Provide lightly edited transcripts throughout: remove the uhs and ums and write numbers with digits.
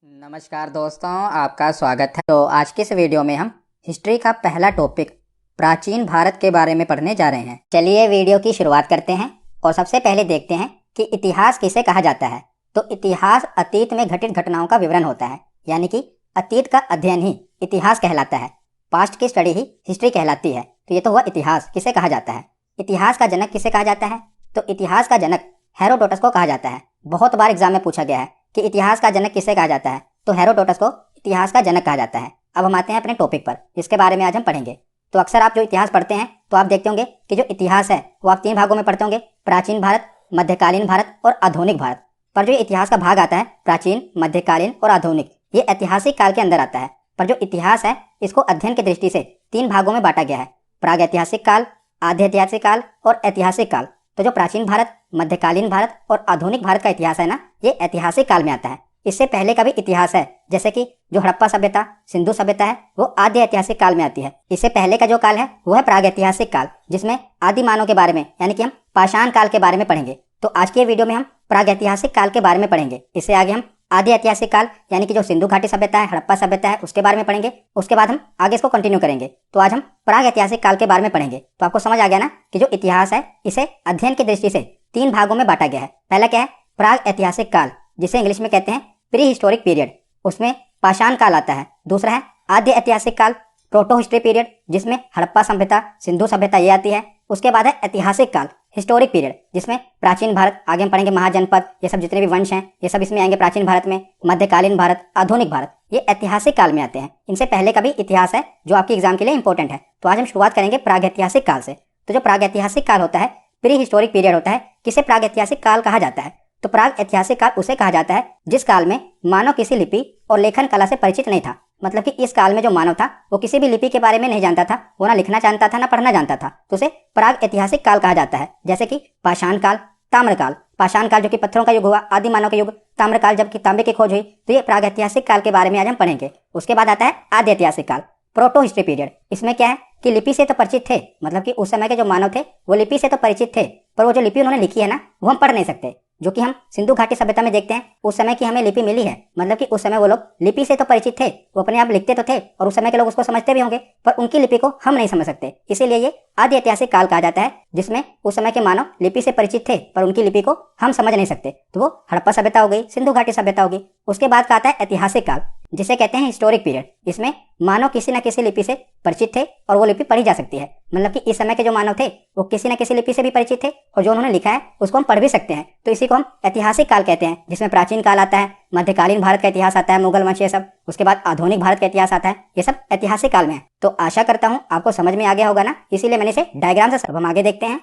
नमस्कार दोस्तों, आपका स्वागत है। तो आज की इस वीडियो में हम हिस्ट्री का पहला टॉपिक प्राचीन भारत के बारे में पढ़ने जा रहे हैं। चलिए वीडियो की शुरुआत करते हैं और सबसे पहले देखते हैं कि इतिहास किसे कहा जाता है। तो इतिहास अतीत में घटित घटनाओं का विवरण होता है, यानी कि अतीत का अध्ययन ही इतिहास कहलाता है। पास्ट की स्टडी ही हिस्ट्री कहलाती है। तो ये तो हुआ इतिहास किसे कहा जाता है। इतिहास का जनक किसे कहा जाता है? तो इतिहास का जनक हेरोडोटस को कहा जाता है। बहुत बार एग्जाम में पूछा गया है कि इतिहास का जनक किसे कहा जाता है, तो हेरोडोटस को इतिहास का जनक कहा जाता है। अब हम आते हैं अपने टॉपिक पर, जिसके बारे में आज हम पढ़ेंगे। तो अक्सर आप जो इतिहास पढ़ते हैं तो आप देखते होंगे कि जो इतिहास है वो आप 3 भागों में पढ़ते होंगे, प्राचीन भारत, मध्यकालीन भारत और आधुनिक भारत। पर जो इतिहास का भाग आता है प्राचीन, मध्यकालीन और आधुनिक, ये ऐतिहासिक काल के अंदर आता है। पर जो इतिहास है इसको अध्ययन की दृष्टि से 3 भागों में बांटा गया है, प्रागैतिहासिक काल, आधे ऐतिहासिक काल और ऐतिहासिक काल। तो जो प्राचीन भारत, मध्यकालीन भारत और आधुनिक भारत का इतिहास है ना, ये ऐतिहासिक काल में आता है। इससे पहले का भी इतिहास है, जैसे कि जो हड़प्पा सभ्यता, सिंधु सभ्यता है, वो आदि ऐतिहासिक काल में आती है। इससे पहले का जो काल है वो है प्रागैतिहासिक काल, जिसमें आदि मानव के बारे में, यानी कि हम पाषाण काल के बारे में पढ़ेंगे। तो आज के वीडियो में हम प्रागैतिहासिक काल के बारे में पढ़ेंगे। इससे आगे हम आदि ऐतिहासिक काल, यानी कि जो सिंधु घाटी सभ्यता है, हड़प्पा सभ्यता है, उसके बारे में पढ़ेंगे। उसके बाद हम आगे इसको कंटिन्यू करेंगे। तो आज हम प्रागैतिहासिक काल के बारे में पढ़ेंगे। तो आपको समझ आ गया ना कि जो इतिहास है इसे अध्ययन की दृष्टि से 3 भागों में बांटा गया है। पहला क्या है? प्राग ऐतिहासिक काल, जिसे इंग्लिश में कहते हैं प्री हिस्टोरिक पीरियड, उसमें पाषाण काल आता है। दूसरा है आद्य ऐतिहासिक काल, प्रोटो हिस्ट्री पीरियड, जिसमें हड़प्पा सभ्यता, सिंधु सभ्यता ये आती है। उसके बाद है ऐतिहासिक काल, हिस्टोरिक पीरियड, जिसमें प्राचीन भारत, आगे हम पढ़ेंगे महाजनपद, ये सब जितने भी वंश हैं ये सब इसमें आएंगे प्राचीन भारत में। मध्यकालीन भारत, आधुनिक भारत, ये ऐतिहासिक काल में आते हैं। इनसे पहले का भी इतिहास है जो आपके एग्जाम के लिए इंपॉर्टेंट है। तो आज हम शुरुआत करेंगे प्रागैतिहासिक काल से। तो जो प्रागैतिहासिक काल होता है, प्री हिस्टोरिक पीरियड होता है, किसे प्रागैतिहासिक काल कहा जाता है? तो प्राग ऐतिहासिक काल उसे कहा जाता है जिस काल में मानव किसी लिपि और लेखन कला से परिचित नहीं था। मतलब कि इस काल में जो मानव था वो किसी भी लिपि के बारे में नहीं जानता था, वो ना लिखना जानता था ना पढ़ना जानता था। तो उसे प्राग ऐतिहासिक काल कहा जाता है। जैसे कि पाषाण काल, ताम्रकाल। पाषाण काल जो कि पत्थरों का युग हुआ, आदि मानव का युग। ताम्रकाल जबकि तांबे की खोज हुई। तो ये प्राग ऐतिहासिक काल के बारे में आज हम पढ़ेंगे। उसके बाद आता है आदि ऐतिहासिक काल, प्रोटो हिस्ट्री पीरियड। इसमें क्या है कि लिपि से तो परिचित थे, मतलब कि उस समय के जो मानव थे वो लिपि से तो परिचित थे, पर वो जो लिपि उन्होंने लिखी है ना वो हम पढ़ नहीं सकते। जो कि हम सिंधु घाटी सभ्यता में देखते हैं, उस समय की हमें लिपि मिली है। मतलब कि उस समय वो लोग लिपि से तो परिचित थे, वो अपने आप लिखते तो थे और उस समय के लोग उसको समझते भी होंगे, पर उनकी लिपि को हम नहीं समझ सकते। इसीलिए ये आदि ऐतिहासिक काल कहा जाता है, जिसमें उस समय के मानव लिपि से परिचित थे पर उनकी लिपि को हम समझ नहीं सकते। तो वो हड़प्पा सभ्यता हो गई, सिंधु घाटी सभ्यता होगी। उसके बाद का आता है ऐतिहासिक काल, जिसे कहते हैं हिस्टोरिक पीरियड। इसमें मानव किसी न किसी लिपि से परिचित थे और वो लिपि पढ़ी जा सकती है। मतलब कि इस समय के जो मानव थे वो किसी न किसी लिपि से भी परिचित थे और जो उन्होंने लिखा है उसको हम पढ़ भी सकते हैं। तो इसी को हम ऐतिहासिक काल कहते हैं, जिसमें प्राचीन काल आता है, मध्यकालीन भारत का इतिहास आता है, मुगल वंश ये सब। उसके बाद आधुनिक भारत का इतिहास आता है। ये सब ऐतिहासिक काल में है। तो आशा करता हूँ आपको समझ में आ गया होगा ना, इसीलिए मैंने इसे डायग्राम से सब हम आगे देखते हैं।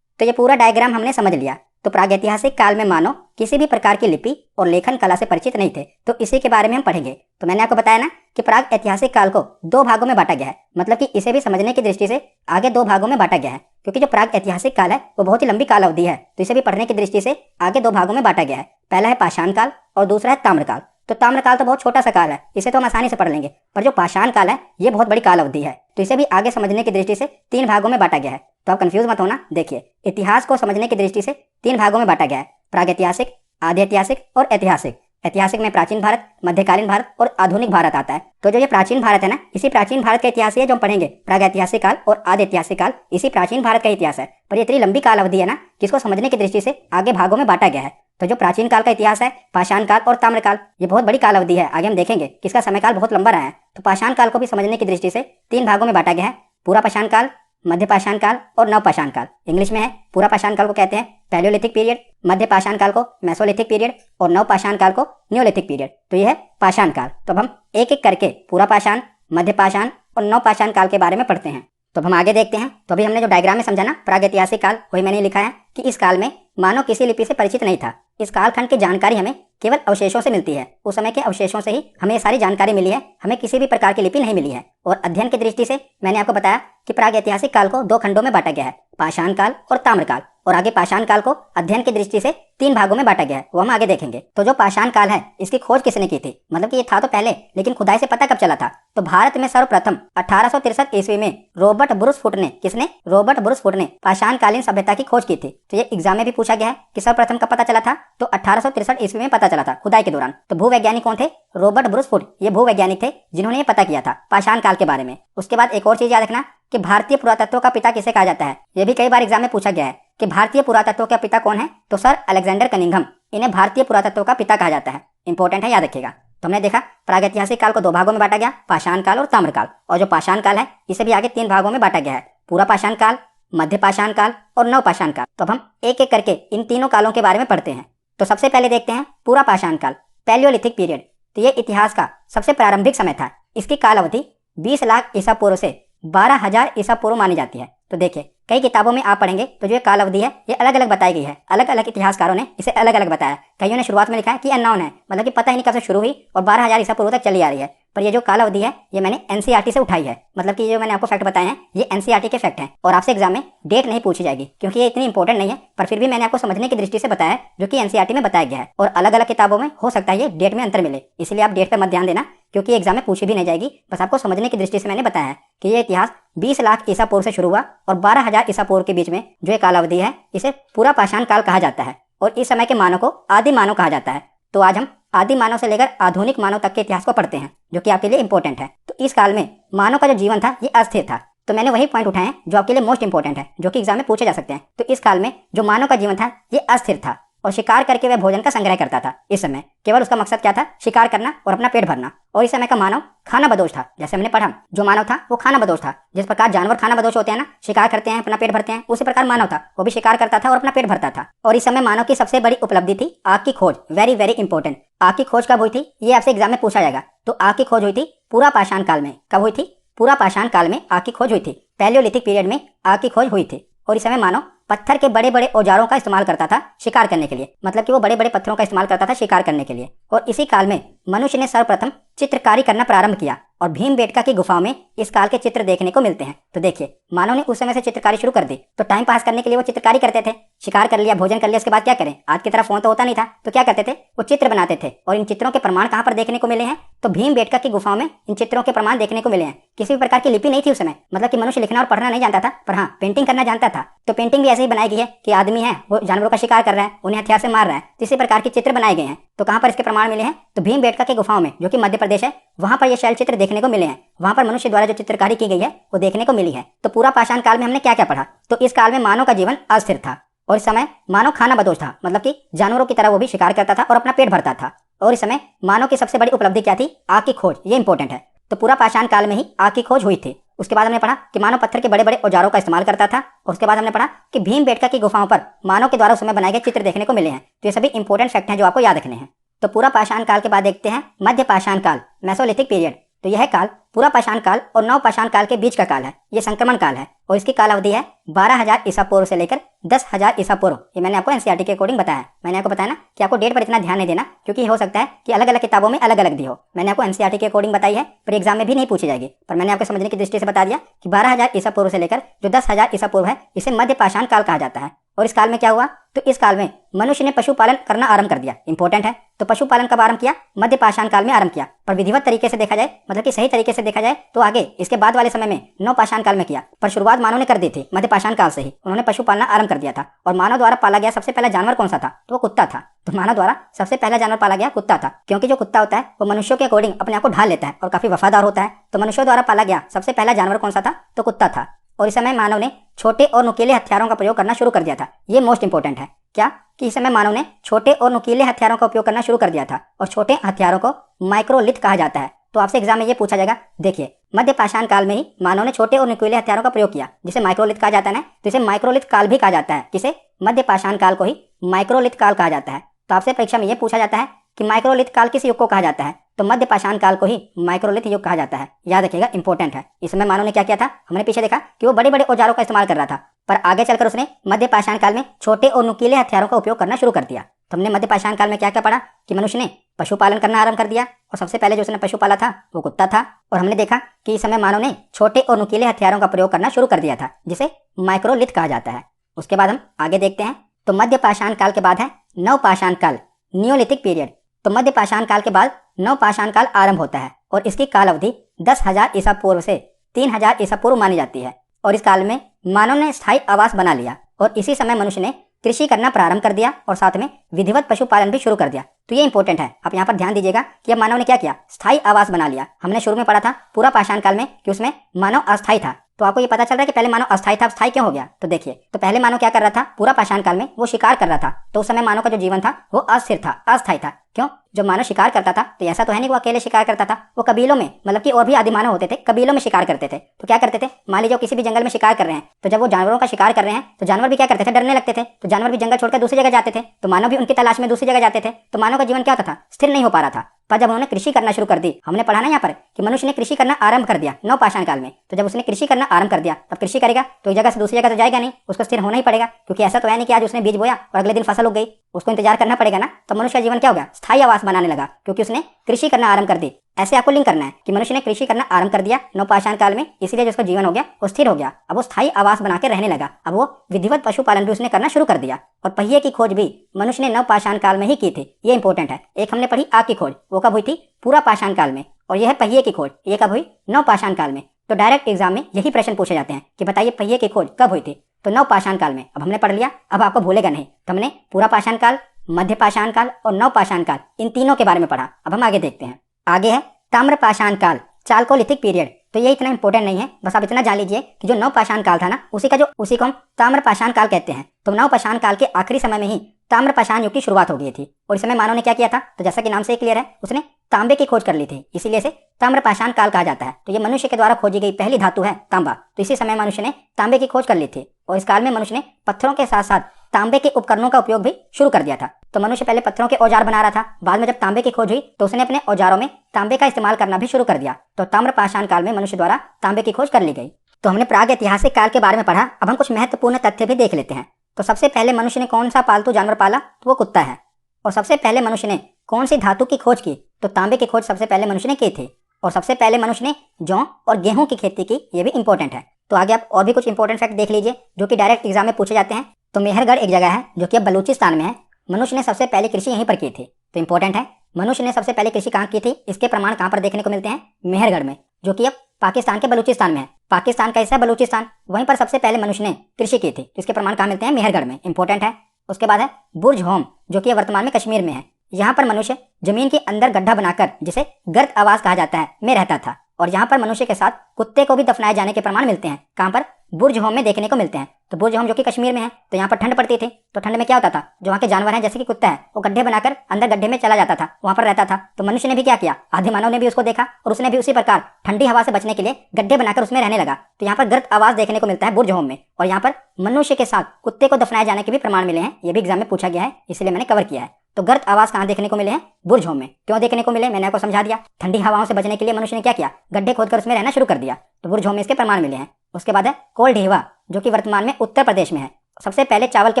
तो ये पूरा डायग्राम हमने समझ लिया। तो प्रागैतिहासिक काल में मानव किसी भी प्रकार की लिपि और लेखन कला से परिचित नहीं थे। तो इसी के बारे में हम पढ़ेंगे। तो मैंने आपको बताया ना कि प्राग ऐतिहासिक काल को 2 भागों में बांटा गया है। मतलब कि इसे भी समझने की दृष्टि से आगे 2 भागों में बांटा गया है, क्योंकि जो प्राग ऐतिहासिक काल है वो बहुत ही लंबी काल अवधि है। तो इसे भी पढ़ने की दृष्टि से आगे 2 भागों में बांटा गया है। पहला है पाषाण काल और दूसरा है ताम्रकाल। तो ताम्रकाल तो बहुत छोटा सा काल है, इसे तो हम आसानी से पढ़ लेंगे। पर जो पाषाण काल है ये बहुत बड़ी काल अवधि है, तो इसे भी आगे समझने की दृष्टि से 3 भागों में बांटा गया है। तो आप कंफ्यूज मत होना। देखिए, इतिहास को समझने की दृष्टि से 3 भागों में बांटा गया है, प्रागैतिहासिक, आदि ऐतिहासिक और ऐतिहासिक। ऐतिहासिक में प्राचीन भारत, मध्यकालीन भारत और आधुनिक भारत आता है। तो जो ये प्राचीन भारत है ना, इसी प्राचीन भारत का इतिहास है जो हम पढ़ेंगे। प्रागैतिहासिक काल और आदि ऐतिहासिक काल इसी प्राचीन भारत का इतिहास है। पर ये इतनी लंबी काल अवधि है ना, जिसको समझने की दृष्टि से आगे भागों में बांटा गया है। तो जो प्राचीन काल का इतिहास है, पाषाण काल और ताम्रकाल, ये बहुत बड़ी काल अवधि है। आगे हम देखेंगे कि इसका समय काल बहुत लंबा रहा है। तो पाषाण काल को भी समझने की दृष्टि से 3 भागों में बांटा गया है, पूरा पाषाण काल, मध्य पाषाण काल और नव पाषाण काल। इंग्लिश में है पूरा पाषाण काल को कहते हैं पैलियोलिथिक पीरियड, मध्य पाषाण काल को मेसोलिथिक पीरियड और नव पाषाण काल को न्योलिथिक पीरियड। तो यह है पाषाण काल। तो अब हम एक एक करके पूरा पाषाण, मध्य पाषाण और नव पाषाण काल के बारे में पढ़ते हैं। तो अब हम आगे देखते हैं। तो अभी हमने जो डायग्राम में समझा ना प्रागैतिहासिक काल, वही मैंने लिखा है कि इस काल में मानव किसी लिपि से परिचित नहीं था। इस कालखंड की जानकारी हमें केवल अवशेषों से मिलती है। उस समय के अवशेषों से ही हमें सारी जानकारी मिली है, हमें किसी भी प्रकार की लिपि नहीं मिली है। और अध्ययन की दृष्टि से मैंने आपको बताया कि प्रागैतिहासिक काल को 2 खंडों में बांटा गया है, पाषाण काल और ताम्रकाल। और आगे पाषाण काल को अध्ययन की दृष्टि से 3 भागों में बांटा गया है, वो हम आगे देखेंगे। तो जो पाषाण काल है इसकी खोज किसने की थी? मतलब कि ये था तो पहले, लेकिन खुदाई से पता कब चला था? तो भारत में सर्वप्रथम 1863 ईस्वी में रॉबर्ट ब्रूसफुट ने, किसने? रॉबर्ट ब्रूसफुट ने पाषाण कालीन सभ्यता की खोज की थी। तो ये एग्जाम में भी पूछा गया है कि सर्वप्रथम कब पता चला था? तो 1863 ईस्वी में पता चला था खुदाई के दौरान। तो भूवैज्ञानिक कौन थे? रॉबर्ट ब्रूस फुट, ये भूवैज्ञानिक थे जिन्होंने ये पता किया था पाषाण काल के बारे में। उसके बाद एक और चीज याद रखना कि भारतीय पुरातत्व का पिता किसे कहा जाता है। ये भी कई बार एग्जाम में पूछा गया है कि भारतीय पुरातत्व का पिता कौन है, तो सर अलेक्जेंडर कनिंघम, इन्हें भारतीय पुरातत्व का पिता कहा जाता है। इंपॉर्टेंट है, याद रखिएगा। तो हमने देखा प्रागैतिहासिक काल को 2 भागों में बांटा गया, पाषाण काल और ताम्रकाल। और जो पाषाण काल है इसे भी आगे 3 भागों में बांटा गया है, पूरा पाषाण काल, मध्य पाषाण काल और नव पाषाण काल। तो अब हम एक एक करके इन तीनों कालों के बारे में पढ़ते हैं। तो सबसे पहले देखते हैं पूरा पाषाण काल, पैलियोलिथिक पीरियड। तो ये इतिहास का सबसे प्रारंभिक समय था। इसकी काल अवधि 20 लाख ईसा पूर्व से 12,000 ईसा पूर्व मानी जाती है। तो देखिए कई किताबों में आप पढ़ेंगे तो जो ये काल अवधि है ये अलग अलग बताई गई है, अलग अलग इतिहासकारों ने इसे अलग अलग बताया। कईयों ने शुरुआत में लिखा है कि अननोन है, मतलब कि पता ही नहीं कब से शुरू हुई और 12,000 ईसा पूर्व तक चली आ रही है। पर ये जो काल अवधि है ये मैंने एनसीईआरटी से उठाई है, मतलब कि ये जो मैंने आपको फैक्ट बताए हैं ये एनसीईआरटी के फैक्ट हैं और आपसे एग्जाम में डेट नहीं पूछी जाएगी क्योंकि ये इतनी इंपॉर्टेंट नहीं है। पर फिर भी मैंने आपको समझने की दृष्टि से बताया है जो कि एनसीईआरटी में बताया गया है। और अलग अलग किताबों में हो सकता है ये डेट में अंतर मिले, इसलिए आप डेट पर मत ध्यान देना क्योंकि एग्जाम में पूछी भी नहीं जाएगी। बस आपको समझने की दृष्टि से मैंने बताया है कि ये इतिहास 20 लाख ईसा पूर्व से शुरू हुआ और 12,000 ईसा पूर्व के बीच में जो एक काल अवधि है इसे पूरा पाषाण काल कहा जाता है। और इस समय के मानव को आदि मानव कहा जाता है। तो आज हम आदि मानव से लेकर आधुनिक मानव तक के इतिहास को पढ़ते हैं जो कि आपके लिए इंपॉर्टेंट है। तो इस काल में मानव का जो जीवन था ये अस्थिर था। तो मैंने वही पॉइंट उठाए हैं जो आपके लिए मोस्ट इंपॉर्टेंट है, जो कि एग्जाम में पूछे जा सकते हैं। तो इस काल में जो मानव का जीवन था ये अस्थिर था और शिकार करके वह भोजन का संग्रह करता था। इस समय केवल उसका मकसद क्या था? शिकार करना और अपना पेट भरना। और इस समय का मानव खाना बदोश था। जैसे हमने पढ़ा जो मानव था वो खाना बदोश था। जिस प्रकार जानवर खाना बदोश होते हैं ना, शिकार करते हैं अपना पेट भरते हैं, उसी प्रकार मानव था, वो भी शिकार करता था और अपना पेट भरता था। और इस समय मानव की सबसे बड़ी उपलब्धि थी आग की खोज। Very very important. आग की खोज कब हुई थी ये आपसे एग्जाम में पूछा जाएगा। तो आग की खोज हुई थी पूरा पाषाण काल में। कब हुई थी? पूरा पाषाण काल में आग की खोज हुई थी। पैलियोलिथिक पीरियड में आग की खोज हुई थी। और इस समय मानव पत्थर के बड़े बड़े औजारों का इस्तेमाल करता था शिकार करने के लिए, मतलब कि वो बड़े बड़े पत्थरों का इस्तेमाल करता था शिकार करने के लिए। और इसी काल में मनुष्य ने सर्वप्रथम चित्रकारी करना प्रारंभ किया और भीमबेटका की गुफाओं में इस काल के चित्र देखने को मिलते हैं। तो देखिए मानव ने उस समय से चित्रकारी शुरू कर दी। तो टाइम पास करने के लिए वो चित्रकारी करते थे, शिकार कर लिया, भोजन कर लिया, उसके बाद क्या करें? आज की तरह फोन तो होता नहीं था, तो क्या करते थे? वो चित्र बनाते थे। और इन चित्रों के प्रमाण कहाँ पर देखने को मिले हैं? तो भीमबेटका की गुफाओं में इन चित्रों के प्रमाण देखने को मिले हैं। किसी भी प्रकार की लिपि नहीं थी उस समय, मतलब कि मनुष्य लिखना और पढ़ना नहीं जानता था, पर हाँ पेंटिंग करना जानता था। तो पेंटिंग भी ऐसे ही बनाई गई है कि आदमी है वो जानवरों का शिकार कर रहा है, उन्हें हथियार से मार रहा है। इसी प्रकार के चित्र बनाए गए हैं। तो कहाँ पर इसके प्रमाण मिले हैं? तो भीमबेटका की गुफाओं में, जो कि मध्य प्रदेश है, वहां पर ये शैल चित्र देखने को मिले हैं। वहां पर मनुष्य द्वारा जो चित्रकारी की गई है वो देखने को मिली है। तो पूरा पाषाण काल में हमने क्या क्या पढ़ा? तो इस काल में मानव का जीवन अस्थिर था और इस समय मानव खाना बदोश था, मतलब कि जानवरों की तरह वो भी शिकार करता था और अपना पेट भरता था। और इस समय मानव की सबसे बड़ी उपलब्धि क्या थी? आग की खोज। ये इंपॉर्टेंट है। तो पूरा पाषाण काल में ही आग की खोज हुई थी। उसके बाद हमने पढ़ा कि मानव पत्थर के बड़े बड़े औजारों का इस्तेमाल करता था। और उसके बाद हमने पढ़ा कि भीमबेटका की गुफाओं पर मानव के द्वारा उस समय बनाए गए चित्र देखने को मिले हैं। तो ये सभी इंपॉर्टेंट फैक्ट हैं जो आपको याद रखने हैं। तो पूरा पाषाण काल के बाद देखते हैं मध्य पाषाण काल, मेसोलिथिक पीरियड। तो यह काल पूरा पाषाण काल और नव पाषाण काल के बीच का काल है। ये संक्रमण काल है और इसकी काल अवधि है 12,000 ईसा पूर्व से लेकर 10,000 ईसा पूर्व। ये मैंने आपको एनसीईआरटी के अकॉर्डिंग बताया है। मैंने आपको बताया ना कि आपको डेट पर इतना ध्यान नहीं देना क्योंकि हो सकता है कि अलग अलग किताबों में अलग अलग दी हो। मैंने आपको एनसीईआरटी के अकॉर्डिंग बताई है, पर एग्जाम में भी नहीं पूछी जाएगी। पर मैंने आपको समझने की दृष्टि से बता दिया कि 12,000 ईसा पूर्व से लेकर जो 10,000 ईसा पूर्व है इसे मध्य पाषाण काल कहा जाता है। और इस काल में क्या हुआ? तो इस काल में मनुष्य ने पशुपालन करना आरंभ कर दिया। इंपॉर्टेंट है। तो पशुपालन कब आरंभ किया? मध्य पाषाण काल में आरंभ किया। पर विधिवत तरीके से देखा जाए, मतलब कि सही तरीके से देखा जाए तो आगे इसके बाद वाले समय में नव पाषाण काल में किया। पर शुरुआत मानव ने कर दी थी मध्य पाषाण काल से ही। उन्होंने पशु पालना आरंभ कर दिया था। और मानव द्वारा पाला गया सबसे पहला जानवर कौन सा था? तो वो कुत्ता था। तो मानव द्वारा सबसे पहला जानवर पाला गया कुत्ता था, क्योंकि जो कुत्ता होता है वो मनुष्यों के अकॉर्डिंग अपने आप को ढाल लेता है और काफी वफादार होता है। तो मनुष्यों द्वारा पाला गया सबसे पहला जानवर कौन सा था? तो कुत्ता था। और इस समय मानव ने छोटे और नुकीले हथियारों का प्रयोग करना शुरू कर दिया था। ये मोस्ट इंपॉर्टेंट है। क्या? कि इस समय मानव ने छोटे और नुकीले हथियारों का उपयोग करना शुरू कर दिया था। और छोटे हथियारों को माइक्रोलिथ कहा जाता है। तो आपसे एग्जाम में ये पूछा जाएगा, देखिए मध्य पाषाण काल में ही मानव ने छोटे और नुकीले हथियारों का प्रयोग किया जिसे माइक्रोलिथ कहा जाता है ना। तो इसे माइक्रोलिथ काल भी कहा जाता है। किसे? मध्य पाषाण काल को ही माइक्रोलिथ काल कहा जाता है। तो आपसे परीक्षा में ये पूछा जाता है कि माइक्रोलिथ काल किस युग को कहा जाता है? तो मध्य पाषाण काल को ही माइक्रोलिथ युग कहा जाता है। याद रखिएगा, इंपॉर्टेंट है। इस समय मानव ने क्या किया था? हमने पीछे देखा कि वो बड़े बड़े औजारों का इस्तेमाल कर रहा था, पर आगे चलकर उसने मध्य पाषाण काल में छोटे और नुकीले हथियारों का उपयोग करना शुरू कर दिया। तो हमने मध्य पाषाण काल में क्या क्या पढ़ा? कि मनुष्य ने पशुपालन करना आरंभ कर दिया और सबसे पहले जो उसने पशु पाला था वो कुत्ता था। और हमने देखा कि इस समय मानव ने छोटे और नुकीले हथियारों का प्रयोग करना शुरू कर दिया था जिसे माइक्रोलिथ कहा जाता है। उसके बाद हम आगे देखते हैं। तो मध्य पाषाण काल के बाद है नव पाषाण काल, नियोलिथिक पीरियड। तो मध्य पाषाण काल के बाद नव पाषाण काल आरंभ होता है और इसकी काल अवधि 10,000 ईसा पूर्व से 3,000 ईसा पूर्व मानी जाती है। और इस काल में मानव ने स्थायी आवास बना लिया और इसी समय मनुष्य ने कृषि करना प्रारंभ कर दिया और साथ में विधिवत पशुपालन भी शुरू कर दिया। तो ये इंपॉर्टेंट है। आप यहाँ पर ध्यान दीजिएगा कि अब मानव ने क्या किया, स्थायी आवास बना लिया। हमने शुरू में पढ़ा था पूरा पाषाण काल में कि उसमें मानव अस्थायी था। तो आपको ये पता चल रहा है कि पहले मानव अस्थायी था, अब स्थायी क्यों हो गया। तो देखिए, तो पहले मानव क्या कर रहा था, पूरा पाषाण काल में वो शिकार कर रहा था। तो उस समय मानव का जो जीवन था वो अस्थिर था, अस्थायी था। क्यों? जब मानव शिकार करता था तो ऐसा तो है नहीं वो अकेले शिकार करता था, वो कबीलों में, मतलब कि और भी आदि मानव होते थे, कबीलों में शिकार करते थे। तो क्या करते थे, मान लीजिए किसी भी जंगल में शिकार कर रहे हैं, तो जब वो जानवरों का शिकार कर रहे हैं तो जानवर भी क्या करते थे, डरने लगते थे। तो जानवर भी जंगल छोड़कर दूसरी जगह जाते थे, तो मानव भी उनकी तलाश में दूसरी जगह जाते थे। तो मानव का जीवन क्या होता था, स्थिर नहीं हो पा रहा था। पर जब उन्होंने कृषि करना शुरू कर दी, हमने पढ़ा ना यहाँ पर कि मनुष्य ने कृषि करना आरंभ कर दिया नव पाषाण काल में। तो जब उसने कृषि करना आरंभ कर दिया, तब कृषि करेगा तो एक जगह से दूसरी जगह तो जाएगा नहीं, उसको स्थिर होना ही पड़ेगा। क्योंकि ऐसा तो है नहीं कि आज उसने बीज बोया और अगले दिन फसल उग गई, उसको इंतजार करना पड़ेगा ना। तो मनुष्य का जीवन क्या हो गया, स्थायी आवास बनाने लगा, क्योंकि उसने कृषि करना आरंभ कर दी। ऐसे आपको लिंक करना है कि मनुष्य ने कृषि करना आरंभ कर दिया नवपाषाण काल में, इसीलिए जो उसका जीवन हो गया वो स्थिर हो गया। अब वो स्थायी आवास बना के रहने लगा। अब वो विधिवत पशुपालन भी उसने करना शुरू कर दिया। और पहिए की खोज भी मनुष्य ने नवपाषाण काल में ही की थी। ये इंपॉर्टेंट है। एक हमने पढ़ी आग की खोज, वो कब हुई थी, पूरा पाषाण काल में। और यह है पहिए की खोज, ये कब हुई, नवपाषाण काल में। तो डायरेक्ट एग्जाम में यही प्रश्न पूछे जाते हैं कि बताइए पहिए की खोज कब हुई थी, तो नवपाषाण काल में। अब हमने पढ़ लिया, अब आपको भूलेगा नहीं। तो हमने पूरा पाषाण काल, मध्य पाषाण काल और नवपाषाण काल, इन तीनों के बारे में पढ़ा। अब हम आगे देखते हैं। आगे है ताम्रपाषाण काल, चाल्कोलिथिक पीरियड। तो ये इतना इंपॉर्टेंट नहीं है, बस आप इतना जान लीजिए कि जो नवपाषाण काल था ना, उसी को हम ताम्रपाषाण काल कहते हैं। तो नवपाषाण काल के आखिरी समय में ही ताम्रपाषाण युग की शुरुआत हो गई थी। और इस समय मानव ने क्या किया था, तो जैसा कि नाम से क्लियर है, उसने तांबे की खोज कर ली थी, इसीलिए इसे ताम्रपाषाण काल कहा जाता है। तो ये मनुष्य के द्वारा खोजी गई पहली धातु है तांबा। तो इसी समय मनुष्य ने तांबे की खोज कर ली थी। और इस काल में मनुष्य ने पत्थरों के साथ साथ तांबे के उपकरणों का उपयोग भी शुरू कर दिया था। तो मनुष्य पहले पत्थरों के औजार बना रहा था, बाद में जब तांबे की खोज हुई तो उसने अपने औजारों में तांबे का इस्तेमाल करना भी शुरू कर दिया। तो ताम्रपाषाण काल में मनुष्य द्वारा तांबे की खोज कर ली गई। तो हमने प्राग ऐतिहासिक काल के बारे में पढ़ा। अब हम कुछ महत्वपूर्ण तथ्य भी देख लेते हैं। तो सबसे पहले मनुष्य ने कौन सा पालतू जानवर पाला, तो वो कुत्ता है। और सबसे पहले मनुष्य ने कौन सी धातु की खोज की, तो तांबे की खोज सबसे पहले मनुष्य ने की थी। और सबसे पहले मनुष्य ने जौ और गेहूं की खेती की, ये भी इंपॉर्टेंट है। तो आगे आप और भी कुछ इंपॉर्टेंट फैक्ट देख लीजिए जो कि डायरेक्ट एग्जाम में पूछे जाते हैं। तो मेहरगढ़ एक जगह है जो कि अब बलूचिस्तान में है। मनुष्य ने सबसे पहले कृषि यहीं पर की थी। तो इंपॉर्टेंट है, मनुष्य ने सबसे पहले कृषि कहाँ की थी, इसके प्रमाण कहाँ पर देखने को मिलते हैं, मेहरगढ़ में, जो कि अब पाकिस्तान के बलूचिस्तान में है। पाकिस्तान का हिस्सा है बलूचिस्तान, वहीं पर सबसे पहले मनुष्य ने कृषि की थी। इसके प्रमाण कहाँ मिलते हैं, मेहरगढ़ में, इंपॉर्टेंट है। उसके बाद है बुर्ज होम, जो कि वर्तमान में कश्मीर में है। यहाँ पर मनुष्य जमीन के अंदर गड्ढा बनाकर, जिसे गर्त आवास कहा जाता है, में रहता था। और यहाँ पर मनुष्य के साथ कुत्ते को भी दफनाए जाने के प्रमाण मिलते हैं। कहाँ पर, बुर्ज होम में देखने को मिलते हैं। तो बुर्ज होम जो कि कश्मीर में है, तो यहाँ पर ठंड पड़ती थी। तो ठंड में क्या होता था, जो वहाँ के जानवर हैं जैसे कि कुत्ता है, वो गड्ढे बनाकर अंदर गड्ढे में चला जाता था, वहाँ पर रहता था। तो मनुष्य ने भी क्या किया, आदि मानव ने भी उसको देखा और उसने भी उसी प्रकार ठंडी हवा से बचने के लिए गड्ढे बनाकर उसमें रहने लगा। तो यहाँ पर गर्त आवास देखने को मिलता है बुर्ज होम में। और यहाँ पर मनुष्य के साथ कुत्ते को दफनाए जाने के भी प्रमाण मिले हैं। ये भी एग्जाम में पूछा गया है, इसलिए मैंने कवर किया है। तो गर्त आवास कहाँ देखने को मिले हैं, बुर्ज होम में। क्यों देखने को मिले, मैंने आपको समझा दिया। ठंडी हवाओं से बचने के लिए मनुष्य ने क्या किया, गड्ढे खोदकर उसमें रहना शुरू कर दिया। तो बुर्ज होम में इसके प्रमाण मिले हैं। उसके बाद है कोल ढेवा, जो कि वर्तमान में उत्तर प्रदेश में है। सबसे पहले चावल के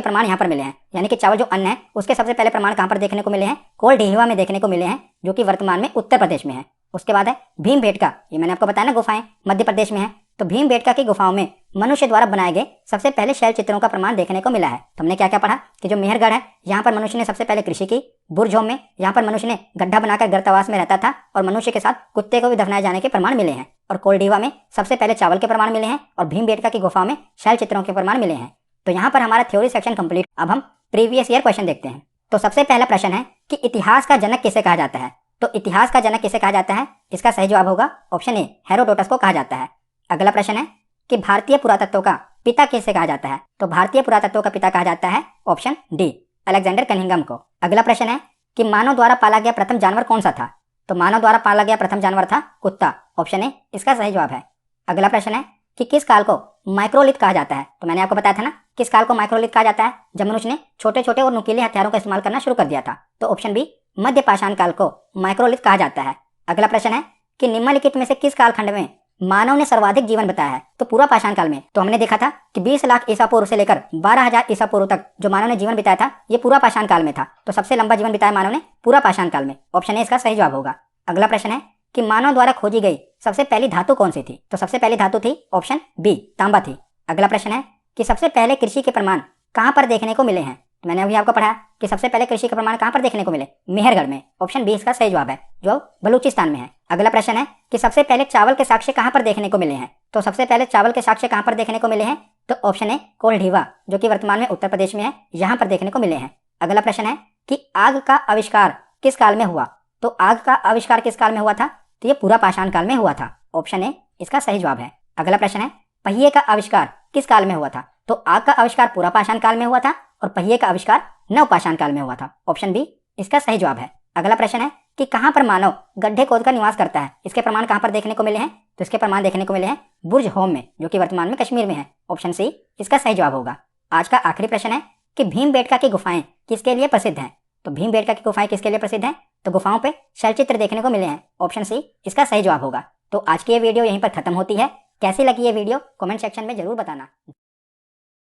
प्रमाण यहाँ पर मिले हैं, यानी कि चावल जो अन्न है उसके सबसे पहले प्रमाण कहाँ पर देखने को मिले हैं, कोल ढेवा में देखने को मिले हैं, जो कि वर्तमान में उत्तर प्रदेश में है। उसके बाद है भीमबेटका, ये मैंने आपको बताया ना, गुफाएं मध्य प्रदेश में है। तो भीमबेटका की गुफाओं में मनुष्य द्वारा बनाए गए सबसे पहले शैल चित्रों का प्रमाण देखने को मिला है। तो हमने क्या क्या पढ़ा कि जो मेहरगढ़ है, यहाँ पर मनुष्य ने सबसे पहले कृषि की। बुर्ज होम में यहाँ पर मनुष्य ने गड्ढा बनाकर गर्तावास में रहता था और मनुष्य के साथ कुत्ते को भी दफनाए जाने के प्रमाण मिले हैं। और कोलडीवा में सबसे पहले चावल के प्रमाण मिले हैं और भीमबेटका की गुफाओं में शैल चित्रों के प्रमाण मिले हैं। तो यहाँ पर हमारा थ्योरी सेक्शन कंप्लीट। अब हम प्रीवियस ईयर क्वेश्चन देखते हैं। तो सबसे पहला प्रश्न है कि इतिहास का जनक किसे कहा जाता है। तो इतिहास का जनक किसे कहा जाता है, इसका सही जवाब होगा ऑप्शन ए, हेरोडोटस को कहा जाता है। अगला प्रश्न है कि भारतीय पुरातत्व का पिता किसे कहा जाता है। तो भारतीय पुरातत्व का पिता कहा जाता है ऑप्शन डी, अलेक्जेंडर कनिंघम को। अगला प्रश्न है कि मानव द्वारा पाला गया प्रथम जानवर कौन सा था। तो मानव द्वारा पाला गया प्रथम जानवर था कुत्ता, ऑप्शन ए इसका सही जवाब है। अगला प्रश्न है कि किस काल को माइक्रोलिथ कहा जाता है। तो मैंने आपको बताया था ना, किस काल को माइक्रोलिथ कहा जाता है, जब मनुष्य ने छोटे छोटे और नुकीले हथियारों का इस्तेमाल करना शुरू कर दिया था। तो ऑप्शन बी, मध्य पाषाण काल को माइक्रोलिथ कहा जाता है। अगला प्रश्न है कि निम्नलिखित में से किस कालखंड में मानव ने सर्वाधिक जीवन बताया है। तो पूरा पाषाण काल में। तो हमने देखा था कि 20 लाख ईसा पूर्व से लेकर 12,000 ईसा पूर्व तक जो मानव ने जीवन बिताया था, ये पूरा पाषाण काल में था। तो सबसे लंबा जीवन बिताया मानव ने पूरा पाषाण काल में, ऑप्शन ए इसका सही जवाब होगा। अगला प्रश्न है कि मानव द्वारा खोजी गई सबसे पहली धातु कौन सी थी। तो सबसे पहली धातु थी ऑप्शन बी, तांबा थी। अगला प्रश्न है कि सबसे पहले कृषि के प्रमाण कहां पर देखने को मिले हैं। तो मैंने अभी आपको पढ़ा कि सबसे पहले कृषि के प्रमाण कहां पर देखने को मिले, मेहरगढ़ में, ऑप्शन बी इसका सही जवाब है, जो बलूचिस्तान में है। अगला प्रश्न है कि सबसे पहले चावल के साक्ष्य कहां पर देखने को मिले हैं। तो सबसे पहले चावल के साक्ष्य कहां पर देखने को मिले हैं, तो ऑप्शन है कोल्ढिवा, जो कि वर्तमान में उत्तर प्रदेश में है, यहाँ पर देखने को मिले हैं। अगला प्रश्न है कि आग का आविष्कार किस काल में हुआ? तो आग का आविष्कार किस काल में हुआ था? तो ये पूरा पाषाण काल में हुआ था। ऑप्शन ए इसका सही जवाब है। अगला प्रश्न है पहिए का आविष्कार किस काल में हुआ था? तो आग का आविष्कार पूरा पाषाण काल में हुआ था और पहिए का आविष्कार नवपाषाण काल में हुआ था। ऑप्शन बी इसका सही जवाब है। अगला प्रश्न है कि कहां पर मानव गड्ढे खोदकर निवास करता है? इसके प्रमाण कहां पर देखने को मिले हैं? तो इसके प्रमाण देखने को मिले हैं बुर्ज होम में, जो कि वर्तमान में कश्मीर में है। ऑप्शन सी इसका सही जवाब होगा। आज का आखिरी प्रश्न है कि भीमबेटका की गुफाएं किसके लिए प्रसिद्ध हैं? तो भीमबेटका की गुफाएं किसके लिए प्रसिद्ध हैं? तो गुफाओं पे शैलचित्र देखने को मिले हैं। ऑप्शन सी इसका सही जवाब होगा। तो आज की ये वीडियो यहीं पर खत्म होती है। कैसी लगी ये वीडियो कमेंट सेक्शन में जरूर बताना।